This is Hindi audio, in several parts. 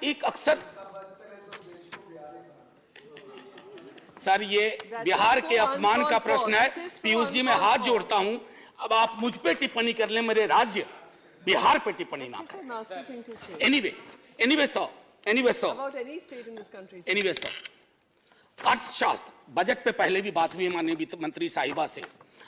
एक अक्सर सर ये बिहार के अपमान का प्रश्न है। पीयूष जी मैं हाथ जोड़ता हूं, अब आप मुझ पे टिप्पणी कर लें, मेरे राज्य बिहार पे टिप्पणी ना करें। एनीवे सर अर्थशास्त्र बजट पे पहले भी बात हुई माननीय वित्त मंत्री साहिबा से।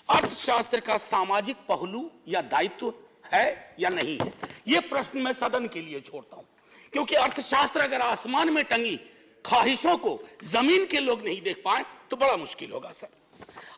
अर्थशास्त्र का सामाजिक पहलू या दायित्व है या नहीं है, यह प्रश्न मैं सदन के लिए छोड़ता हूं, क्योंकि अर्थशास्त्र अगर आसमान में टंगी ख्वाहिशों को जमीन के लोग नहीं देख पाए तो बड़ा मुश्किल होगा सर।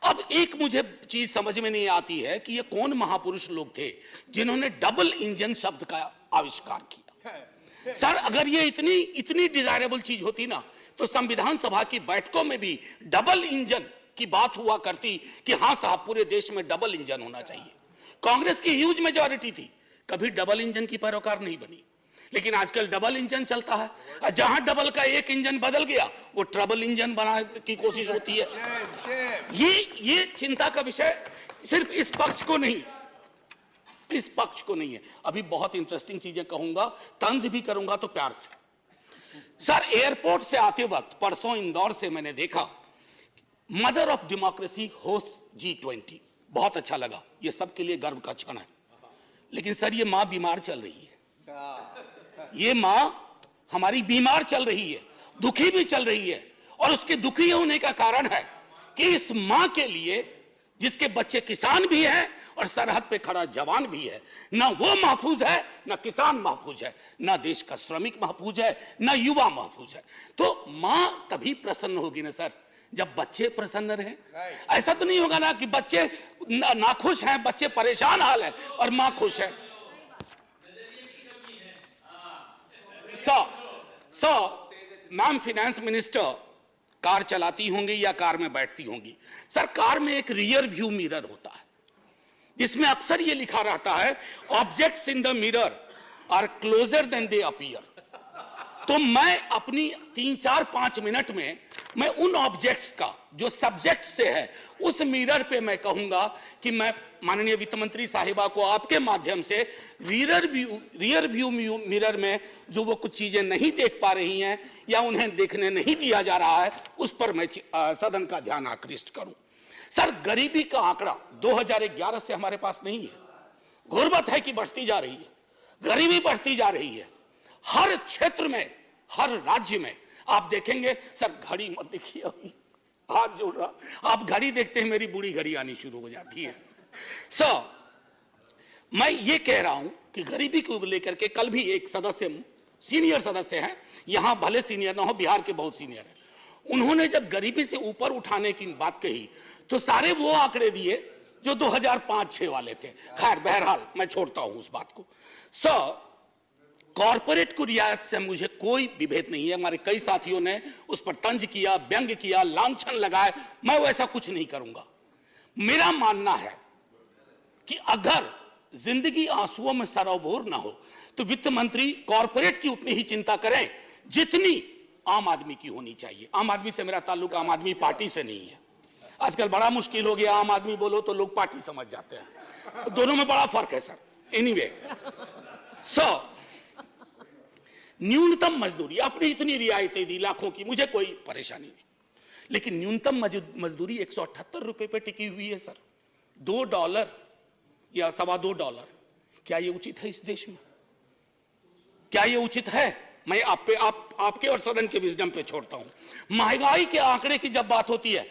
अब एक मुझे चीज समझ में नहीं आती है कि ये कौन महापुरुष लोग थे जिन्होंने डबल इंजन शब्द का आविष्कार किया। सर अगर ये इतनी डिजायरेबल चीज होती ना तो संविधान सभा की बैठकों में भी डबल इंजन की बात हुआ करती कि हां साहब पूरे देश में डबल इंजन होना चाहिए। कांग्रेस की ह्यूज मेजॉरिटी थी, कभी डबल इंजन की पैरोकार नहीं बनी, लेकिन आजकल डबल इंजन चलता है। जहां डबल का एक इंजन बदल गया वो ट्रबल इंजन बनाने की कोशिश होती है। ये चिंता का विषय सिर्फ इस पक्ष को नहीं है। अभी बहुत इंटरेस्टिंग चीजें कहूंगा, तंज भी करूंगा तो प्यार से। सर एयरपोर्ट से आते वक्त परसों इंदौर से मैंने देखा mother of democracy host G20, बहुत अच्छा लगा, ये सबके लिए गर्व का क्षण है। लेकिन सर ये मां बीमार चल रही है, ये मां हमारी बीमार चल रही है, दुखी भी चल रही है, और उसके दुखी होने का कारण है कि इस मां के लिए जिसके बच्चे किसान भी हैं और सरहद पे खड़ा जवान भी है, ना वो महफूज है, ना किसान महफूज है, ना देश का श्रमिक महफूज है, ना युवा महफूज है। तो मां तभी प्रसन्न होगी ना सर जब बच्चे प्रसन्न रहे। ऐसा तो नहीं होगा ना कि बच्चे नाखुश हैं, बच्चे परेशान हाल है और मां खुश है। मैम फिनेंस मिनिस्टर कार चलाती होंगी या कार में बैठती होंगी। सर कार में एक रियर व्यू मिरर होता है जिसमें अक्सर ये लिखा रहता है objects in the mirror are closer than they appear. तो मैं अपनी 3-4-5 मिनट में मैं उन ऑब्जेक्ट्स का जो सब्जेक्ट से है उस मिरर पे मैं कहूंगा कि मैं माननीय वित्त मंत्री साहिबा को आपके माध्यम से रियर व्यू मिरर में जो वो कुछ चीजें नहीं देख पा रही हैं या उन्हें देखने नहीं दिया जा रहा है उस पर मैं सदन का ध्यान आकृष्ट करूं। सर गरीबी का आंकड़ा 2011 से हमारे पास नहीं है। गुर्बत है कि बढ़ती जा रही है, गरीबी बढ़ती जा रही है हर क्षेत्र में, हर राज्य में। आप देखेंगे सर, घड़ी मत देखिए, अभी हाथ जोड़ रहा, आप घड़ी देखते हैं मेरी बूढ़ी घड़ी आनी शुरू हो जाती है। सर मैं ये कह रहा हूं कि गरीबी को लेकर के कल भी एक सदस्य, सीनियर सदस्य हैं, यहां भले सीनियर ना हो, बिहार के बहुत सीनियर हैं, उन्होंने जब गरीबी से ऊपर उठाने की बात कही तो सारे वो आंकड़े दिए जो 2005-6 वाले थे। खैर बहरहाल मैं छोड़ता हूं उस बात को। सर कॉर्पोरेट को रियायत से मुझे कोई विभेद नहीं है। हमारे कई साथियों ने उस पर तंज किया, व्यंग किया, लांछन लगाए, मैं वैसा कुछ नहीं करूंगा। मेरा मानना है कि अगर जिंदगी आंसुओं में सरोबोर ना हो तो वित्त मंत्री कॉर्पोरेट की उतनी ही चिंता करें जितनी आम आदमी की होनी चाहिए। आम आदमी से मेरा ताल्लुक आम आदमी पार्टी से नहीं है। आजकल बड़ा मुश्किल हो गया, आम आदमी बोलो तो लोग पार्टी समझ जाते हैं, दोनों में बड़ा फर्क है सर। एनीवे सर न्यूनतम मजदूरी, आपने इतनी रियायतें दी लाखों की, मुझे कोई परेशानी नहीं, लेकिन न्यूनतम मजदूरी 178 रुपए पे टिकी हुई है सर। $2 या $2.25, क्या ये उचित है इस देश में? क्या ये उचित है? मैं आपके और सदन के विजडम पे छोड़ता हूं। महंगाई के आंकड़े की जब बात होती है,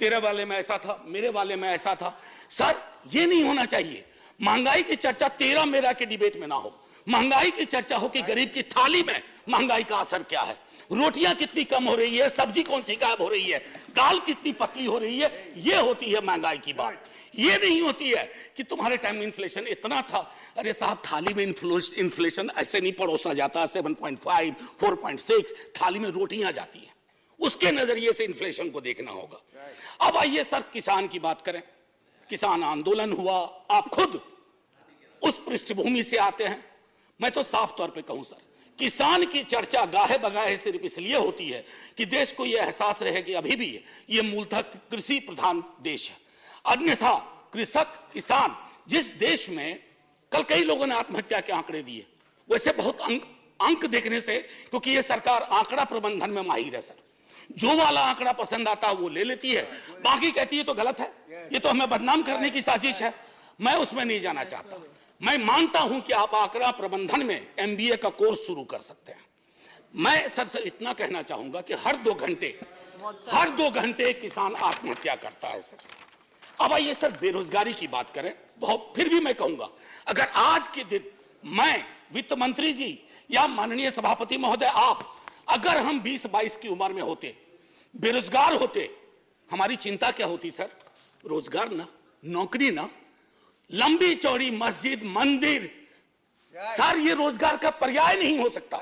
तेरे वाले में ऐसा था, मेरे वाले में ऐसा था, सर ये नहीं होना चाहिए। महंगाई की चर्चा तेरा मेरा के डिबेट में ना हो, महंगाई की चर्चा हो कि गरीब की थाली में महंगाई का असर क्या है, रोटियां कितनी कम हो रही है, सब्जी कौन सी गायब हो रही है, दाल कितनी पतली हो रही है, ये होती है महंगाई की बात। ये नहीं होती है कि तुम्हारे टाइम में इन्फ्लेशन इतना था। अरे साहब थाली में इन्फ्लेशन ऐसे नहीं परोसा जाता, 7.5 4.6 थाली में रोटियां जाती हैं, उसके नजरिए से इन्फ्लेशन को देखना होगा। अब आइए सर किसान की बात करें। किसान आंदोलन हुआ, आप खुद उस पृष्ठभूमि से आते हैं। मैं तो साफ तौर पे कहूं सर, किसान की चर्चा गाहे बगाहे सिर्फ इसलिए होती है कि देश को यह एहसास रहे कि अभी भी ये मूलतः कृषि प्रधान देश है। अन्यथा कृषक किसान जिस देश में, कल कई लोगों ने आत्महत्या के आंकड़े दिए, वैसे बहुत अंक देखने से, क्योंकि ये सरकार आंकड़ा प्रबंधन में माहिर है सर। जो वाला आंकड़ा पसंद आता है वो ले लेती है, बाकी कहती है तो गलत है, ये तो हमें बदनाम करने की साजिश है। मैं उसमें नहीं जाना चाहता। मैं मानता हूं कि आप आंकड़ा प्रबंधन में एमबीए का कोर्स शुरू कर सकते हैं। मैं सर इतना कहना चाहूंगा कि हर 2 घंटे किसान आत्महत्या करता है सर। अब आइए सर बेरोजगारी की बात करें। बहुत फिर भी मैं कहूंगा, अगर आज के दिन मैं, वित्त मंत्री जी या माननीय सभापति महोदय आप, अगर हम 20-22 की उम्र में होते, बेरोजगार होते, हमारी चिंता क्या होती सर? रोजगार ना, नौकरी ना, लंबी चौड़ी मस्जिद मंदिर, सर ये रोजगार का पर्याय नहीं हो सकता।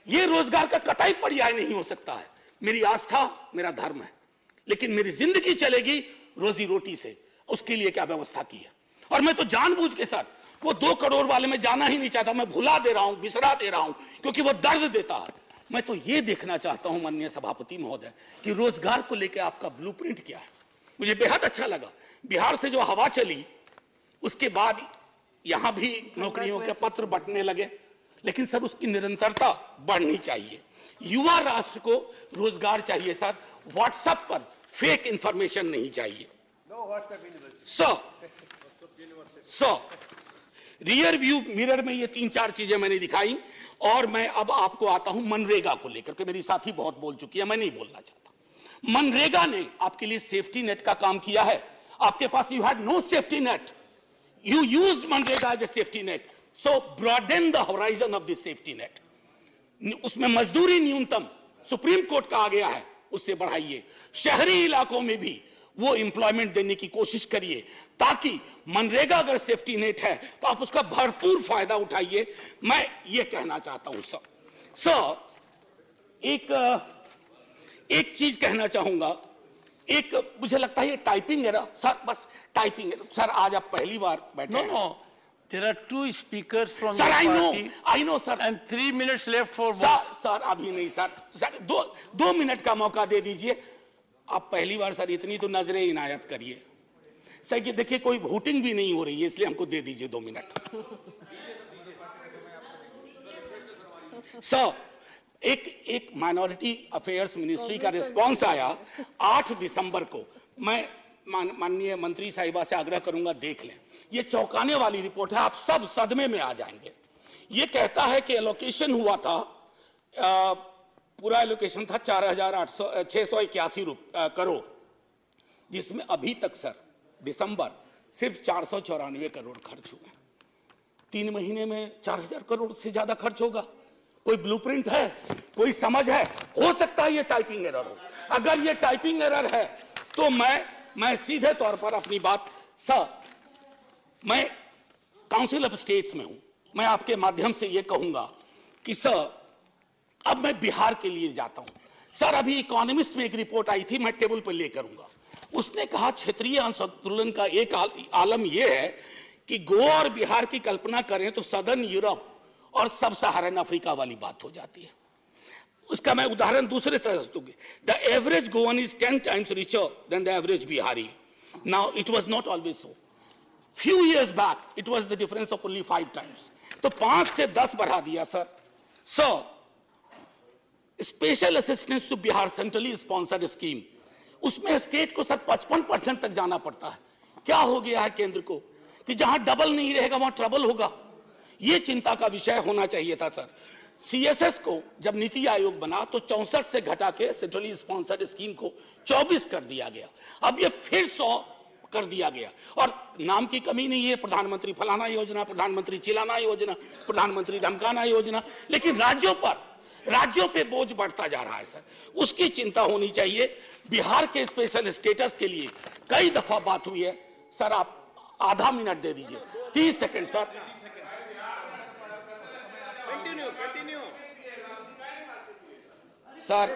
ये रोजगार का कतई पर्याय नहीं हो सकता है। मेरी आस्था मेरा धर्म है, लेकिन मेरी जिंदगी चलेगी रोजी रोटी से। उसके लिए क्या व्यवस्था की है? और मैं तो जानबूझ के सर वो 2 करोड़ वाले में जाना ही नहीं चाहता। मैं भुला दे रहा हूं, बिसरा दे रहा हूं, क्योंकि वो दर्द देता है। मैं तो ये देखना चाहता हूं माननीय सभापति महोदय कि रोजगार को लेकर आपका ब्लूप्रिंट क्या है। मुझे बेहद अच्छा लगा बिहार से जो हवा चली, उसके बाद यहां भी नौकरियों के पत्र बंटने लगे, लेकिन सर उसकी निरंतरता बढ़नी चाहिए। युवा राष्ट्र को रोजगार चाहिए सर, व्हाट्सएप पर फेक इंफॉर्मेशन नहीं चाहिए। सो रियर व्यू मिरर में ये 3-4 चीजें मैंने दिखाई। और मैं अब आपको आता हूं मनरेगा को लेकर के। मेरी साथी बहुत बोल चुकी है, मैं नहीं बोलना चाहता। मनरेगा ने आपके लिए सेफ्टी नेट का काम किया है। आपके पास you had no safety net, you used MNREGA as a safety net, so broaden the horizon of this safety net. उसमें मजदूरी न्यूनतम सुप्रीम कोर्ट का आ गया है, उससे बढ़ाइए। शहरी इलाकों में भी वो एम्प्लॉयमेंट देने की कोशिश करिए, ताकि मनरेगा अगर सेफ्टी नेट है तो आप उसका भरपूर फायदा उठाइए। मैं ये कहना चाहता हूं सर एक चीज कहना चाहूंगा। एक मुझे लगता है ये टाइपिंग एरर सर, बस टाइपिंग एरर सर। आज आप पहली बार बैठे हैं। There are 2 speakers from sir, your party. I know sir. And 3 minutes left for vote. Sir, अभी नहीं सर, दो मिनट का मौका दे दीजिए। आप पहली बार सर इतनी तो नजरें इनायत करिए सर। ये देखिए कोई वोटिंग भी नहीं हो रही है, इसलिए हमको दे दीजिए 2 मिनट। सर एक माइनॉरिटी अफेयर्स मिनिस्ट्री का रिस्पांस आया 8 दिसंबर को। मैं माननीय मंत्री साहिबा से आग्रह करूंगा देख लें, ये चौंकाने वाली रिपोर्ट है, आप सब सदमे में आ जाएंगे। ये कहता है कि एलोकेशन हुआ था, पूरा एलोकेशन था 4,681 करोड़, जिसमें अभी तक सर दिसंबर सिर्फ 494 करोड़ खर्च हुए। 3 महीने में 4,000 करोड़ से ज्यादा खर्च होगा। कोई ब्लूप्रिंट है, कोई समझ है? हो सकता है ये टाइपिंग एरर हो। अगर ये टाइपिंग एरर है तो मैं सीधे तौर पर अपनी बात सर, मैं काउंसिल ऑफ स्टेट्स में हूं, मैं आपके माध्यम से यह कहूंगा कि सर अब मैं बिहार के लिए जाता हूं। सर अभी इकोनॉमिस्ट में एक रिपोर्ट आई थी, मैं टेबल पर ले करूंगा। उसने कहा क्षेत्रीय असंतुलन का एक आलम यह है कि गोवा और बिहार की कल्पना करें तो सदर्न यूरोप और सब सहारन अफ्रीका वाली बात हो जाती है। उसका मैं उदाहरण दूसरे तरह से दूंगी। The average Goan is 10 times richer than the average Bihari. Now it was not always so. Few years back it was the difference of only 5 times. तो 5 से 10 बढ़ा दिया sir. So special assistance to Bihar centrally sponsored scheme, उसमें स्टेट को सर 55% तक जाना पड़ता है। क्या हो गया है केंद्र को कि जहां डबल नहीं रहेगा वहां ट्रबल होगा। यह चिंता का विषय होना चाहिए था सर। सीएसएस को जब नीति आयोग बना तो 64 से घटा के सेंट्रली स्पॉन्सर्ड स्कीम को 24 कर दिया गया। अब ये फिर 100 कर दिया गया। और नाम की कमी नहीं है, प्रधानमंत्री फलाना योजना, प्रधानमंत्री चिलाना योजना, प्रधानमंत्री धमकाना योजना, लेकिन राज्यों पे बोझ बढ़ता जा रहा है सर। उसकी चिंता होनी चाहिए। बिहार के स्पेशल स्टेटस के लिए कई दफा बात हुई है सर। आप आधा मिनट दे दीजिए, 30 second sir. Sir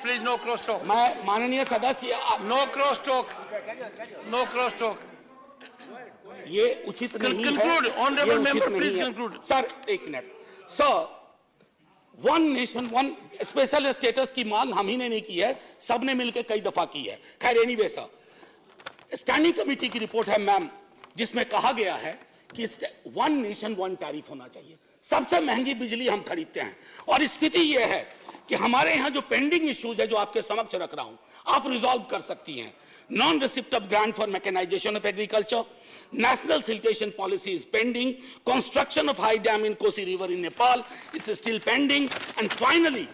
please no cross talk. मैं माननीय सदस्य, no cross talk, no cross talk. ये उचित नहीं है। Conclude, honorable member, please conclude. Sir 1 minute. Sir one nation one special status की मांग हम ही ने नहीं की है, सबने मिलकर कई दफा की है। खैर एनीवे सर, स्टैंडिंग कमेटी की रिपोर्ट है मैम, जिसमें कहा गया है कि वन नेशन वन टैरिफ होना चाहिए। सबसे महंगी बिजली हम खरीदते हैं, और स्थिति यह है कि हमारे यहां जो पेंडिंग इश्यूज है जो आपके समक्ष रख रहा हूं, आप रिजॉल्व कर सकती हैं। Non receipt of grant for mechanisation of agriculture, national siltation policy is pending, construction of high dam in Kosi river in Nepal is still pending, and finally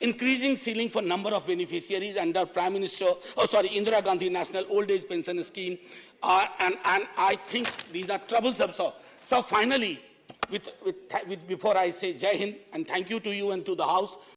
increasing ceiling for number of beneficiaries under Indira Gandhi National Old Age Pension Scheme, and I think these are troublesome. So finally, before I say Jai Hind and thank you to you and to the House,